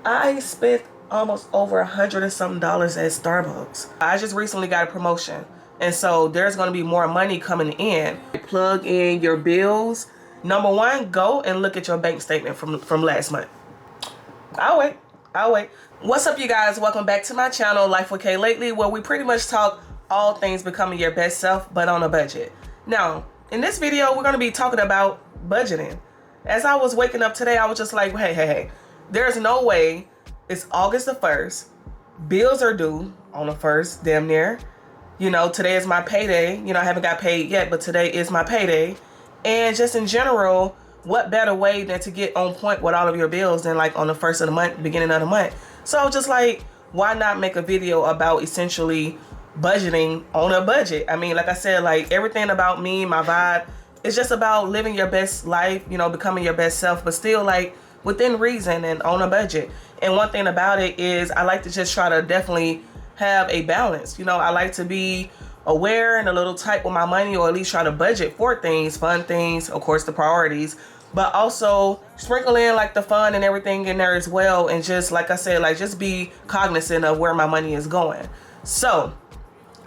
I spent almost over $100 and something at Starbucks. I just recently got a promotion, and so there's going to be more money coming in. Plug in your bills. Number one, go and look at your bank statement from last month. I'll wait. What's up, you guys? Welcome back to my channel, Life with Kay Lately, where we pretty much talk all things becoming your best self, but on a budget. Now, in this video, we're going to be talking about budgeting. As I was waking up today, I was just like, hey. There's no way. It's August the 1st. Bills are due on the 1st, damn near. You know, today is my payday. You know, I haven't got paid yet, but today is my payday. And just in general, what better way than to get on point with all of your bills than like on the 1st of the month, beginning of the month. So I was just like, why not make a video about essentially budgeting on a budget? I mean, like I said, like everything about me, my vibe, it's just about living your best life, you know, becoming your best self, but still like within reason and on a budget. And one thing about it is I like to just try to definitely have a balance. You know, I like to be aware and a little tight with my money, or at least try to budget for things, fun things, of course, the priorities, but also sprinkle in like the fun and everything in there as well. And just like I said, like just be cognizant of where my money is going. So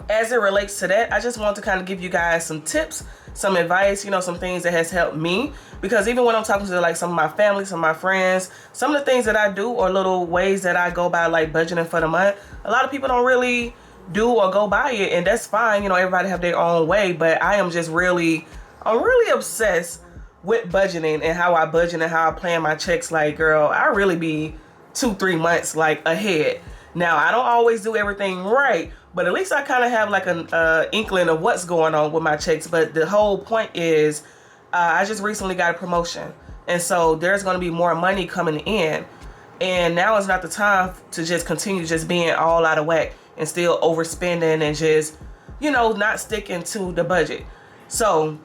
as it relates to that, I just want to kind of give you guys some tips, some advice, you know, some things that has helped me. Because even when I'm talking to like some of my family, some of my friends, some of the things that I do or little ways that I go by like budgeting for the month, a lot of people don't really do or go by it, and that's fine. You know, everybody have their own way, but I am just I'm really obsessed with budgeting and how I budget and how I plan my checks. Like, girl, I really be 2-3 months like ahead. Now, I don't always do everything right, but at least I kind of have like an inkling of what's going on with my checks. But the whole point is I just recently got a promotion, and so there's going to be more money coming in, and now is not the time to just continue just being all out of whack and still overspending and just, you know, not sticking to the budget. So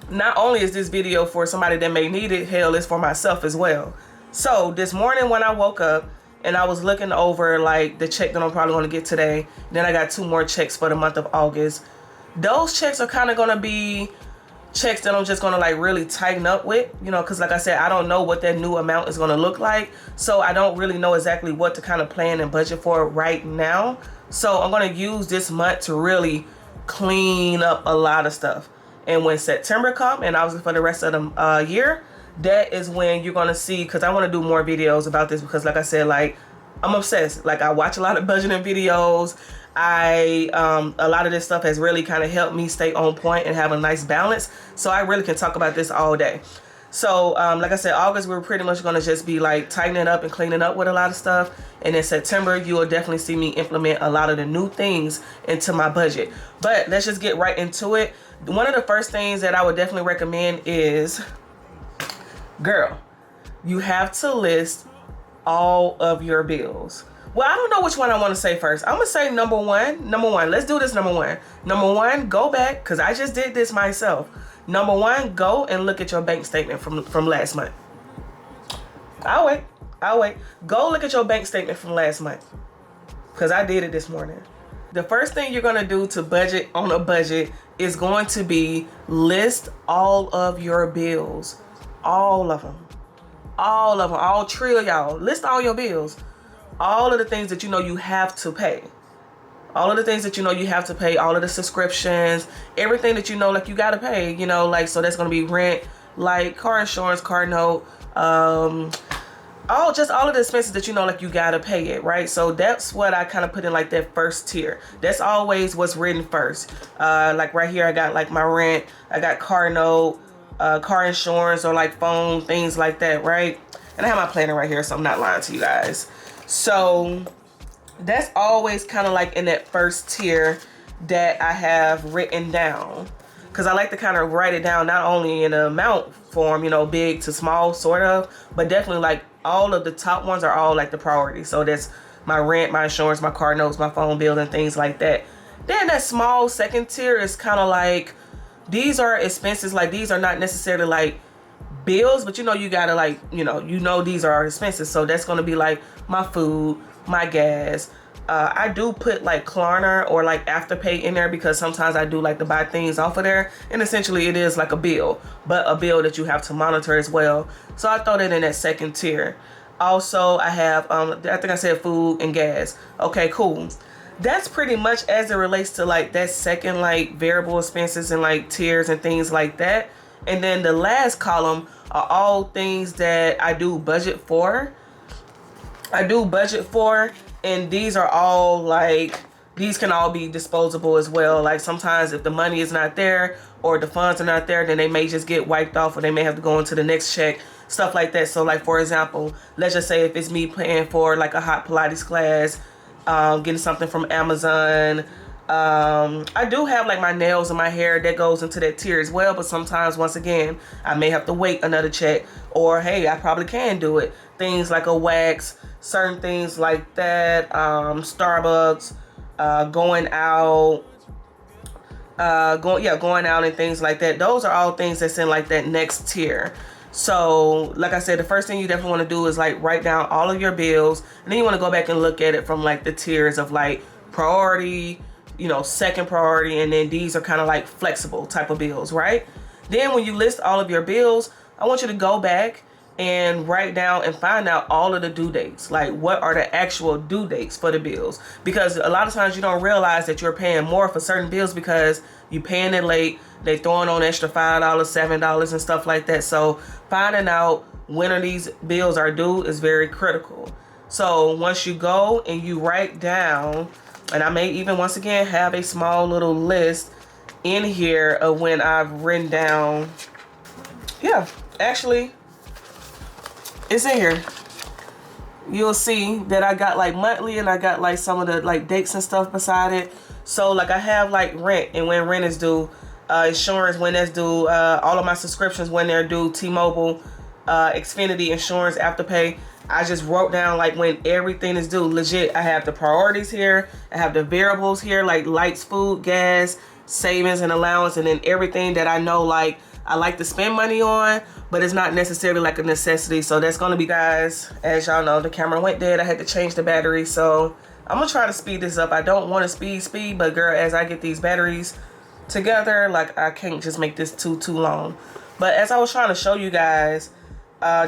not only is this video for somebody that may need it, hell, it's for myself as well. So this morning when I woke up and I was looking over like the check that I'm probably going to get today, then I got 2 more checks for the month of August. Those checks are kind of going to be checks that I'm just going to like really tighten up with, you know, because like I said, I don't know what that new amount is going to look like. So I don't really know exactly what to kind of plan and budget for right now. So I'm going to use this month to really clean up a lot of stuff. And when September comes, and obviously for the rest of the year, that is when you're going to see, because I want to do more videos about this, because like I said, like I'm obsessed. Like I watch a lot of budgeting videos. A lot of this stuff has really kind of helped me stay on point and have a nice balance. So I really can talk about this all day. So like I said, August, we're pretty much going to just be like tightening up and cleaning up with a lot of stuff. And in September, you will definitely see me implement a lot of the new things into my budget. But let's just get right into it. One of the first things that I would definitely recommend is, girl, you have to list all of your bills. Well, I don't know which one I want to say first. I'm going to say number one. Let's do this number one. Number one, go back, because I just did this myself. Number one, go and look at your bank statement from last month. I'll wait. Go look at your bank statement from last month, because I did it this morning. The first thing you're going to do to budget on a budget is going to be list all of your bills. All of them. All 3 of y'all. List all your bills. All of the things that you know you have to pay. All of the things that you know you have to pay. All of the subscriptions. Everything that you know like you got to pay. You know, like, so that's going to be rent, like car insurance, car note, all of the expenses that you know like you got to pay it, right? So that's what I kind of put in like that first tier. That's always what's written first. Like right here, I got like my rent. I got car note, car insurance, or like phone, things like that, right? And I have my planner right here, so I'm not lying to you guys. So that's always kind of like in that first tier that I have written down, because I like to kind of write it down not only in an amount form, you know, big to small sort of, but definitely like all of the top ones are all like the priority. So that's my rent, my insurance, my car notes, my phone bill, and things like that. Then that small second tier is kind of like, these are expenses. Like, these are not necessarily like bills, but you know, you gotta like, you know these are expenses. So that's gonna be like my food, my gas. I do put like Klarna or like Afterpay in there, because sometimes I do like to buy things off of there, and essentially it is like a bill, but a bill that you have to monitor as well. So I throw that in that second tier. Also, I have, I think I said food and gas. Okay, cool. That's pretty much as it relates to like that second like variable expenses and like tiers and things like that. And then the last column are all things that I do budget for. And these are all like, these can all be disposable as well. Like sometimes if the money is not there or the funds are not there, then they may just get wiped off or they may have to go into the next check, stuff like that. So like, for example, let's just say if it's me paying for like a hot Pilates class, getting something from Amazon. I do have like my nails and my hair that goes into that tier as well, but sometimes once again I may have to wait another check, or hey, I probably can do it. Things like a wax, certain things like that, Starbucks, going out, going out and things like that. Those are all things that's in like that next tier. So like I said, the first thing you definitely want to do is like write down all of your bills, and then you want to go back and look at it from like the tiers of like priority, you know, second priority, and then these are kind of like flexible type of bills, right? Then when you list all of your bills, I want you to go back and write down and find out all of the due dates. Like, what are the actual due dates for the bills? Because a lot of times you don't realize that you're paying more for certain bills because you're paying it late. They throwing on extra $5, $7 and stuff like that. So finding out when are these bills are due is very critical. So once you go and you write down, and I may even once again have a small little list in here of when I've written down. Yeah, actually, it's in here. You'll see that I got like monthly, and I got like some of the like dates and stuff beside it. So like I have like rent and when rent is due, insurance when that's due, all of my subscriptions when they're due, T-Mobile, Xfinity, insurance, Afterpay. I just wrote down like when everything is due. Legit, I have the priorities here. I have the variables here, like lights, food, gas, savings and allowance, and then everything that I know like I like to spend money on, but it's not necessarily like a necessity. So that's going to be, guys, as y'all know, the camera went dead. I had to change the battery. So I'm going to try to speed this up. I don't want to speed, but girl, as I get these batteries together, like I can't just make this too long. But as I was trying to show you guys,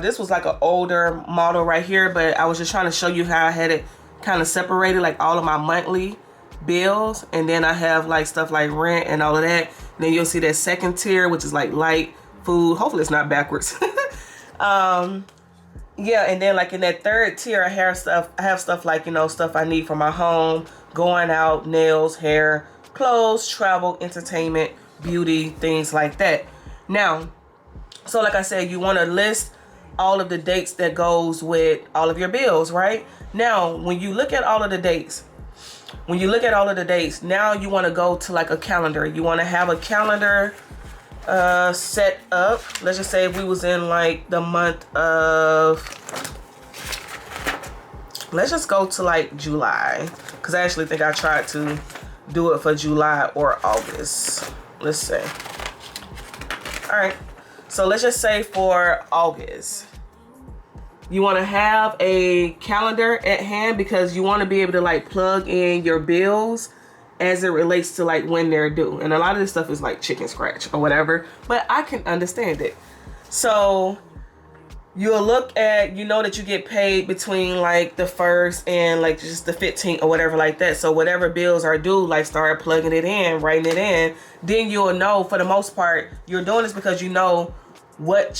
this was like an older model right here, but I was just trying to show you how I had it kind of separated, like all of my monthly bills, and then I have like stuff like rent and all of that. And then you'll see that second tier, which is like light, food. Hopefully it's not backwards. Yeah, and then like in that third tier, I have stuff like, you know, stuff I need for my home, going out, nails, hair, clothes, travel, entertainment, beauty, things like that. Now, so like I said, you want to list all of the dates that goes with all of your bills, right? Now, when you look at all of the dates, now you want to go to like a calendar. You want to have a calendar set up. Let's just say if we was in like the month of, let's just go to like July, because I actually think I tried to do it for July or August. Let's see. All right, so let's just say for August, you want to have a calendar at hand because you want to be able to like plug in your bills as it relates to like when they're due. And a lot of this stuff is like chicken scratch or whatever, but I can understand it. So you'll look at, you know, that you get paid between like the 1st and like just the 15th or whatever like that. So whatever bills are due, like start plugging it in, writing it in. Then you'll know, for the most part, you're doing this because you know what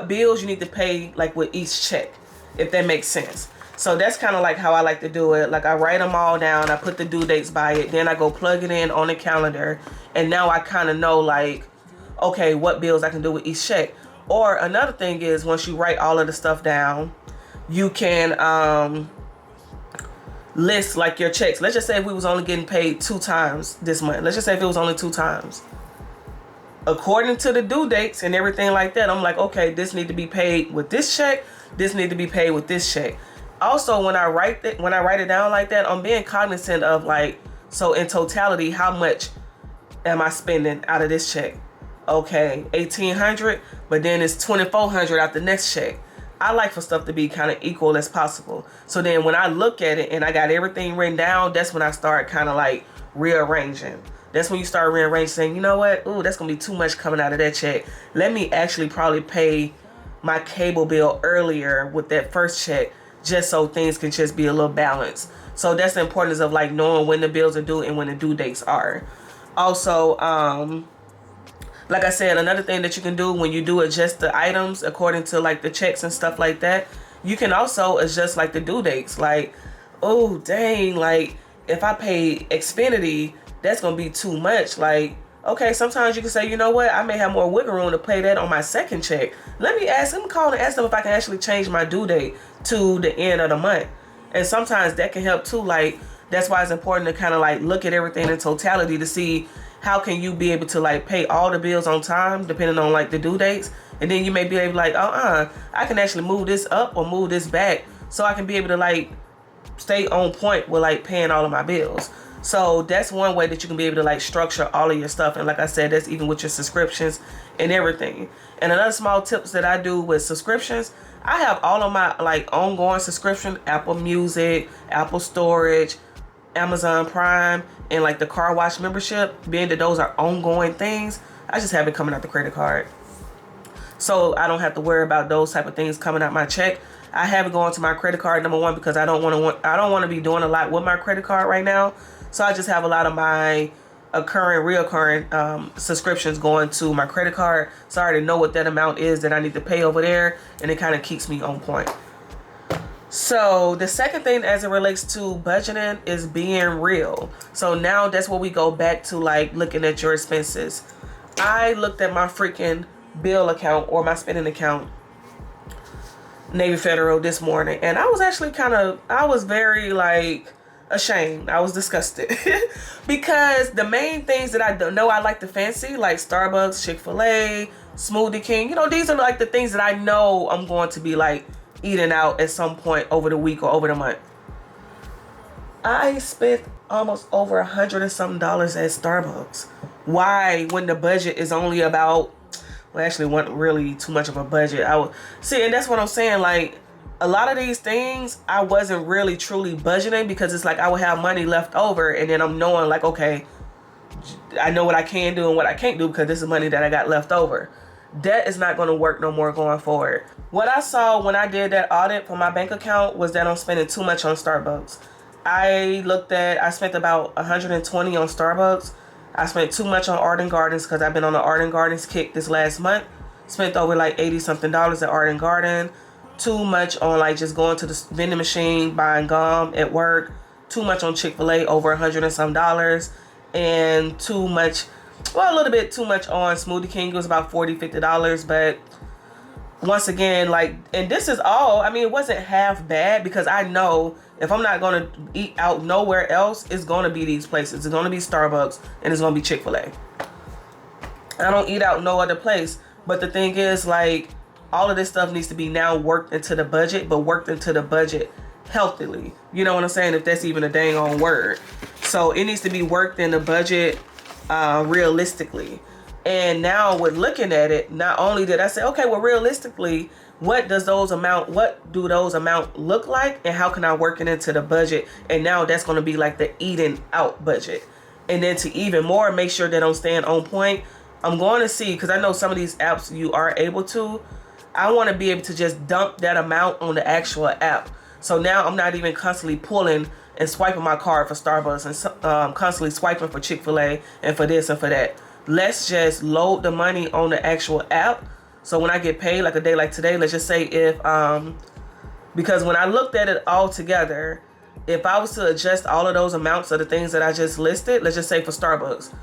bills you need to pay like with each check, if that makes sense. So that's kind of like how I like to do it. Like I write them all down, I put the due dates by it, then I go plug it in on the calendar, and now I kind of know like, okay, what bills I can do with each check. Or another thing is, once you write all of the stuff down, you can list like your checks. Let's just say if we was only getting paid 2 times this month. Let's just say if it was only 2 times. According to the due dates and everything like that, I'm like, okay, this need to be paid with this check. This need to be paid with this check. Also, when I write it down like that, I'm being cognizant of like, so in totality, how much am I spending out of this check? Okay, $1,800, but then it's $2,400 out the next check. I like for stuff to be kind of equal as possible. So then when I look at it and I got everything written down, that's when I start kind of like rearranging. That's when you start rearranging, saying, you know what? Ooh, that's going to be too much coming out of that check. Let me actually probably pay my cable bill earlier with that first check, just so things can just be a little balanced. So that's the importance of like knowing when the bills are due and when the due dates are. Also, like I said, another thing that you can do when you do adjust the items according to like the checks and stuff like that, you can also adjust like the due dates. Like, oh dang, like if I pay Xfinity, that's gonna be too much. Like, okay, sometimes you can say, you know what, I may have more wiggle room to pay that on my second check. Let me call and ask them if I can actually change my due date to the end of the month. And sometimes that can help too. Like, that's why it's important to kind of like look at everything in totality to see how can you be able to like pay all the bills on time depending on like the due dates. And then you may be able to like, I can actually move this up or move this back so I can be able to like stay on point with like paying all of my bills. So that's one way that you can be able to like structure all of your stuff. And like I said, that's even with your subscriptions and everything. And another small tips that I do with subscriptions, I have all of my like ongoing subscription, Apple Music, Apple Storage, Amazon Prime, and like the car wash membership. Being that those are ongoing things, I just have it coming out the credit card, so I don't have to worry about those type of things coming out my check. I have it going to my credit card, number one, because I don't want to be doing a lot with my credit card right now. So I just have a lot of my reoccurring subscriptions going to my credit card. So I already know what that amount is that I need to pay over there, and it kind of keeps me on point. So the second thing as it relates to budgeting is being real. So now that's where we go back to like looking at your expenses. I looked at my freaking bill account or my spending account, Navy Federal, this morning, and I was actually I was very like ashamed. I was disgusted because the main things that I don't know I like to fancy, like Starbucks, Chick-fil-A, Smoothie King, these are like the things that I know I'm going to be like eating out at some point over the week or over the month. I spent almost over $100 and some at Starbucks. Why, when the budget is only about, well, actually wasn't really too much of a budget. And that's what I'm saying. Like, a lot of these things I wasn't really truly budgeting, because it's like I would have money left over, and then I'm knowing like, okay, I know what I can do and what I can't do because this is money that I got left over. That is not going to work no more going forward. What I saw when I did that audit for my bank account was that I'm spending too much on Starbucks. I spent about $120 on Starbucks. I spent too much on Arden Gardens because I've been on the Arden Gardens kick this last month. Spent over like $80 something at Arden Garden. Too much on like just going to the vending machine, buying gum at work. Too much on Chick-fil-A, over $100 and some. And too much, well, a little bit too much on Smoothie King. It was about $40, $50, but once again, like, and this is all, it wasn't half bad, because I know if I'm not going to eat out nowhere else, it's going to be these places. It's going to be Starbucks, and it's going to be Chick-fil-A. I don't eat out no other place. But the thing is, like, all of this stuff needs to be now worked into the budget, but worked into the budget healthily. You know what I'm saying? If that's even a dang on word. So it needs to be worked in the budget realistically. And now with looking at it, not only did I say, okay, well, realistically, what do those amount look like, and how can I work it into the budget? And now that's going to be like the eating out budget. And then to even more make sure that I'm staying on point, I'm going to see, because I know some of these apps you are able to, I want to be able to just dump that amount on the actual app. So now I'm not even constantly pulling and swiping my card for Starbucks and constantly swiping for Chick-fil-A and for this and for that. Let's just load the money on the actual app. So when I get paid, like a day like today, let's just say because when I looked at it all together, if I was to adjust all of those amounts of the things that I just listed, let's just say for Starbucks,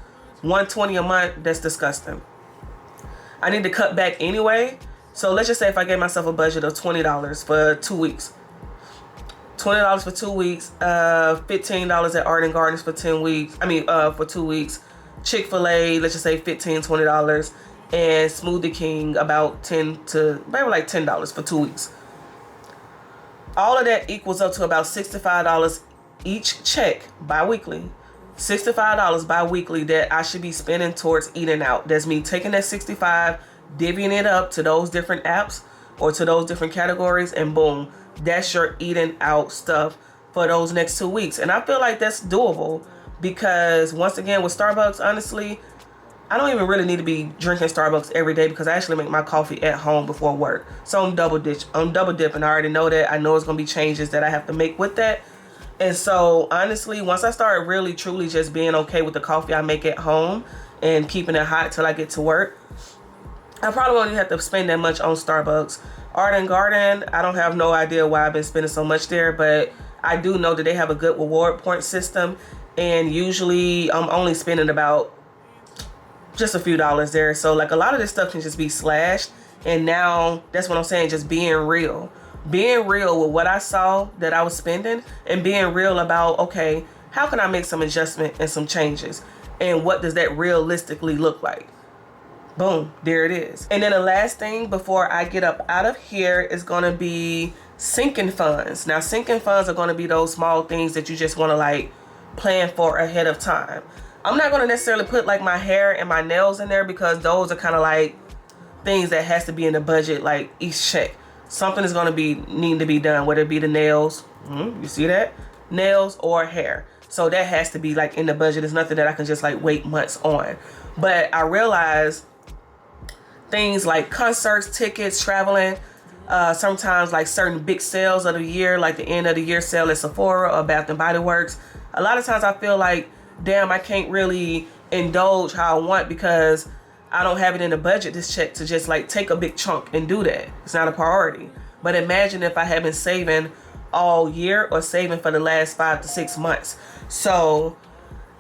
$120 a month, that's disgusting. I need to cut back anyway. So let's just say if I gave myself a budget of $20 for 2 weeks. $20 for 2 weeks, $15 at Arden Gardens for 10 weeks. For 2 weeks. Chick-fil-A, let's just say $15, $20, and Smoothie King about $10 for 2 weeks. All of that equals up to about $65 each check bi-weekly. $65 bi-weekly that I should be spending towards eating out. That's me taking that $65, divvying it up to those different apps or to those different categories, and boom, that's your eating out stuff for those next 2 weeks. And I feel like that's doable, because once again with Starbucks, honestly, I don't even really need to be drinking Starbucks every day because I actually make my coffee at home before work. So I'm double dipping. I already know that. I know it's gonna be changes that I have to make with that. And so honestly, once I start really truly just being okay with the coffee I make at home and keeping it hot till I get to work, I probably won't even have to spend that much on Starbucks. Art & Garden, I don't have no idea why I've been spending so much there, but I do know that they have a good reward point system, and usually I'm only spending about just a few dollars there. So like a lot of this stuff can just be slashed. And now that's what I'm saying, just being real with what I saw that I was spending, and being real about, okay, how can I make some adjustment and some changes, and what does that realistically look like? Boom, there it is. And then the last thing before I get up out of here is going to be sinking funds. Now, sinking funds are going to be those small things that you just want to like plan for ahead of time. I'm not going to necessarily put like my hair and my nails in there because those are kind of like things that has to be in the budget, like each check. Something is going to be need to be done, whether it be the nails, you see that? Nails or hair. So that has to be like in the budget. It's nothing that I can just like wait months on. But I realize things like concerts, tickets, traveling, sometimes like certain big sales of the year, like the end of the year sale at Sephora or Bath and Body Works. A lot of times I feel like, damn, I can't really indulge how I want because I don't have it in the budget this check to just like take a big chunk and do that. It's not a priority. But imagine if I had been saving all year or saving for the last 5 to 6 months. So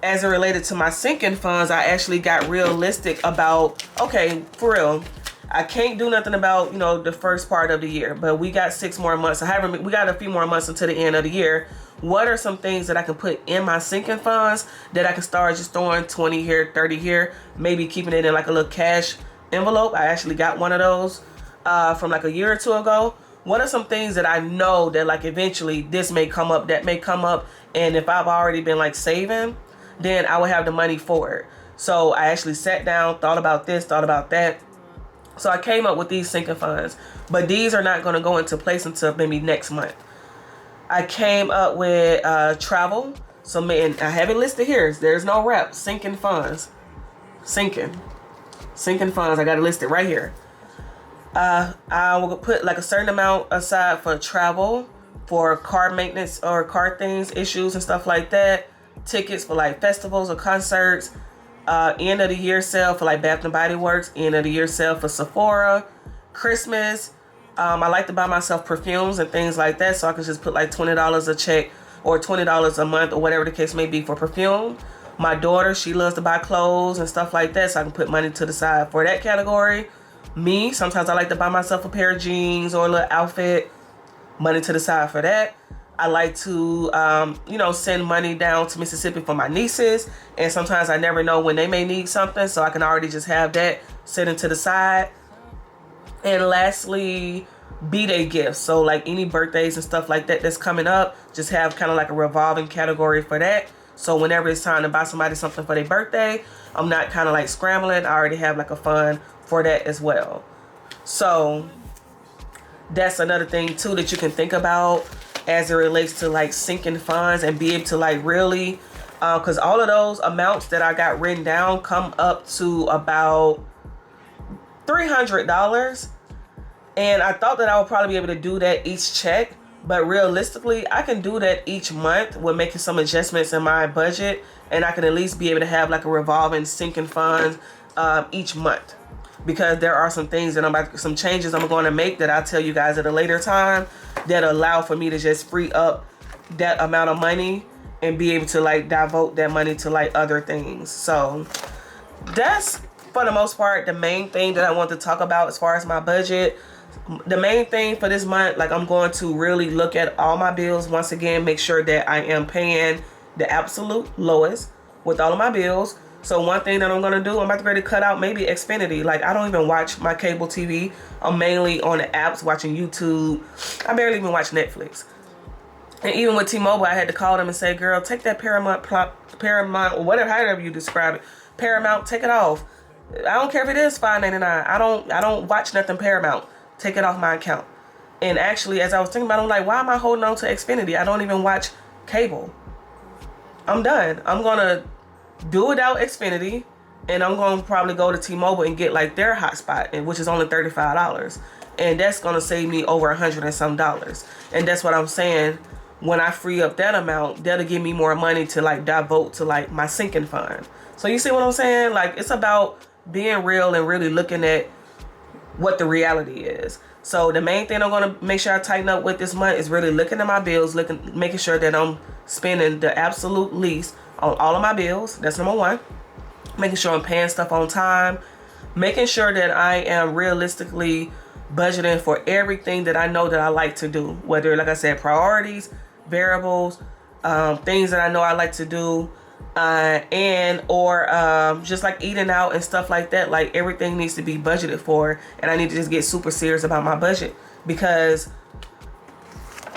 as it related to my sinking funds, I actually got realistic about, okay, for real, I can't do nothing about, you know, the first part of the year, but we got 6 more months. We got a few more months until the end of the year. What are some things that I can put in my sinking funds that I can start just throwing 20 here, 30 here, maybe keeping it in like a little cash envelope? I actually got one of those from like a year or two ago. What are some things that I know that like eventually this may come up, that may come up, and if I've already been like saving, then I will have the money for it. So I actually sat down, thought about this, thought about that. So I came up with these sinking funds, but these are not going to go into place until maybe next month. I came up with travel. So man, I have it listed here. There's no rep. Sinking funds. Sinking funds. I got it listed right here. I will put like a certain amount aside for travel, for car maintenance or car things, issues and stuff like that. Tickets for like festivals or concerts, end of the year sale for like Bath and Body Works, end of the year sale for Sephora, Christmas. I like to buy myself perfumes and things like that, so I can just put like $20 a check or $20 a month or whatever the case may be for perfume. My daughter, she loves to buy clothes and stuff like that, so I can put money to the side for that category. Me, sometimes I like to buy myself a pair of jeans or a little outfit, money to the side for that. I like to, send money down to Mississippi for my nieces. And sometimes I never know when they may need something. So I can already just have that sitting to the side. And lastly, B-Day gifts. So like any birthdays and stuff like that that's coming up, just have kind of like a revolving category for that. So whenever it's time to buy somebody something for their birthday, I'm not kind of like scrambling. I already have like a fund for that as well. So that's another thing too that you can think about as it relates to like sinking funds and be able to like really, because all of those amounts that I got written down come up to about $300. And I thought that I would probably be able to do that each check, but realistically I can do that each month with making some adjustments in my budget, and I can at least be able to have like a revolving sinking fund each month. Because there are some things that some changes I'm going to make that I'll tell you guys at a later time that allow for me to just free up that amount of money and be able to like devote that money to like other things. So that's for the most part the main thing that I want to talk about as far as my budget. The main thing for this month, like I'm going to really look at all my bills once again, make sure that I am paying the absolute lowest with all of my bills. So one thing that I'm going to do, I'm about to ready to cut out maybe Xfinity. Like I don't even watch my cable TV. I'm mainly on the apps watching YouTube. I barely even watch Netflix. And even with T-Mobile, I had to call them and say, girl, take that Paramount, or whatever, however you describe it, Paramount, take it off. I don't care if it is $5.99. I don't watch nothing Paramount. Take it off my account. And actually, as I was thinking about it, I'm like, why am I holding on to Xfinity? I don't even watch cable. I'm done. I'm going to do without Xfinity and I'm going to probably go to T-Mobile and get like their hotspot, and which is only $35, and that's going to save me over $100 and some. And that's what I'm saying. When I free up that amount, that'll give me more money to like devote to like my sinking fund. So you see what I'm saying? Like, it's about being real and really looking at what the reality is. So the main thing I'm going to make sure I tighten up with this month is really looking at my bills, making sure that I'm spending the absolute least on all of my bills. That's number one. Making sure I'm paying stuff on time. Making sure that I am realistically budgeting for everything that I know that I like to do. Whether, like I said, priorities, variables, things that I know I like to do, or just like eating out and stuff like that. Like, everything needs to be budgeted for, and I need to just get super serious about my budget, because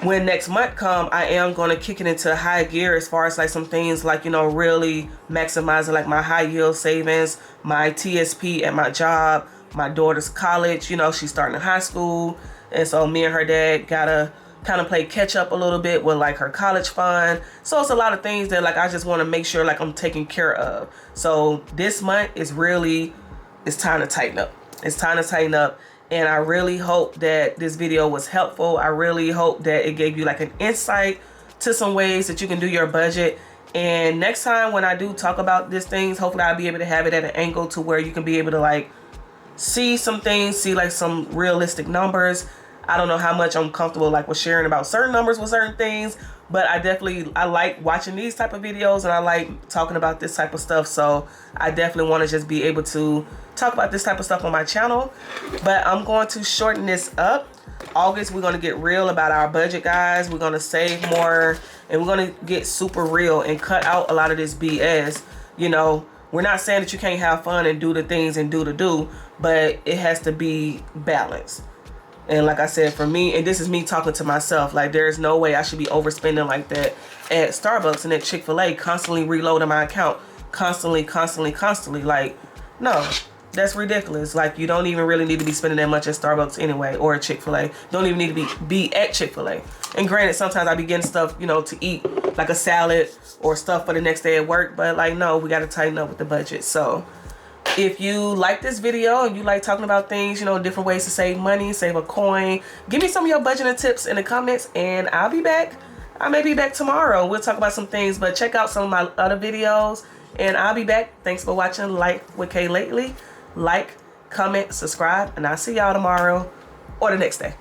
when next month come, I am going to kick it into high gear as far as like some things like, you know, really maximizing like my high yield savings, my TSP at my job, my daughter's college. You know, she's starting in high school, and so me and her dad gotta kind of play catch up a little bit with like her college fund. So it's a lot of things that like I just want to make sure like I'm taking care of. So this month is really, it's time to tighten up. It's time to tighten up. And I really hope that this video was helpful. I really hope that it gave you like an insight to some ways that you can do your budget. And next time when I do talk about these things, hopefully I'll be able to have it at an angle to where you can be able to like see some things, see like some realistic numbers. I don't know how much I'm comfortable like with sharing about certain numbers with certain things, but I like watching these type of videos, and I like talking about this type of stuff. So I definitely want to just be able to talk about this type of stuff on my channel. But I'm going to shorten this up. August, we're going to get real about our budget, guys. We're going to save more, and we're going to get super real and cut out a lot of this BS. You know, we're not saying that you can't have fun and do the things and do, but it has to be balanced. And like I said, for me, and this is me talking to myself, like there's no way I should be overspending like that at Starbucks and at Chick-fil-A, constantly reloading my account, constantly. Like, no, that's ridiculous. Like, you don't even really need to be spending that much at Starbucks anyway, or at Chick-fil-A. Don't even need to be at Chick-fil-A. And granted, sometimes I be getting stuff, you know, to eat, like a salad or stuff for the next day at work. But like, no, we got to tighten up with the budget. So if you like this video and you like talking about things, you know, different ways to save money, save a coin, give me some of your budgeting tips in the comments, and I'll be back. I may be back tomorrow. We'll talk about some things, but check out some of my other videos, and I'll be back. Thanks for watching Life with Kay Lately. Like, comment, subscribe, and I'll see y'all tomorrow or the next day.